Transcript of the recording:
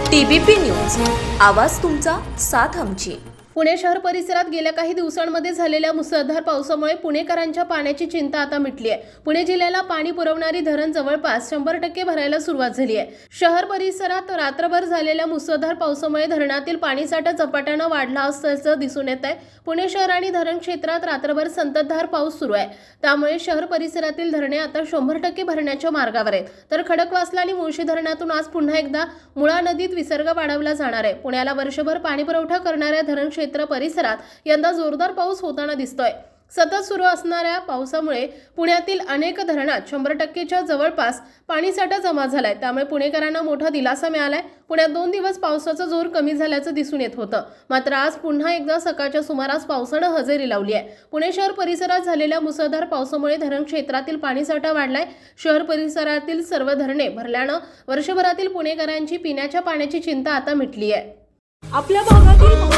TBP news, आवाज तुमचा, साथ आमची। पुणे शहर परिसरात गेल्या काही दिवसांमध्ये झालेल्या मुसळधार पावसामुळे पुणेकरांच्या पाण्याची चिंता आता मिटली आहे। पुणे जिल्ह्याला पाणी पुरवणारी धरण जवळपास 100% भरायला सुरुवात झाली आहे। शहर परिसरात रात्रभर झालेल्या मुसळधार पावसामुळे धरणातील पाणीसाठा झपाट्याने वाढला असल्याचं दिसून येत आहे। पुणे शहर आणि धरण क्षेत्रात रात्रभर संततधार पाऊस सुरू आहे, त्यामुळे शहर परिसरातील धरणे आता 100% भरण्याच्या मार्गावर आहेत। तर खडकवासला आणि मुळशी धरणातून आज पुन्हा एकदा मुळा नदीत विसर्ग वाढवला जाणार आहे। पुण्याला वर्षभर पाणी पुरवठा करणाऱ्या धरण क्षेत्र परिसरात यंदा जोरदार पाऊस होताना दिसतोय। सतत सुरू असणाऱ्या पावसामुळे पुण्यातील अनेक धरणात 100%च्या जवळपास पाणीसाठा जमा झालाय, त्यामुळे पुणेकरांना मोठा दिलासा मिळालाय। पुण्यात 2 दिवस पावसाचा जोर कमी झाल्याचं दिसून येत होतं, मात्र आज पुन्हा एकदा सकाळच्या सुमारास पावसानं हजेरी लावली आहे। पुणे शहर परिसरात झालेल्या मुसळधार पावसामुळे धरण क्षेत्रातील पाणीसाठा वाढलाय। शहर परिसरातील सर्व धरणे भरल्यानं वर्षभरातील पुणेकरांची पिण्याच्या पाण्याची चिंता आता मिटली आहे। आपल्या भागातील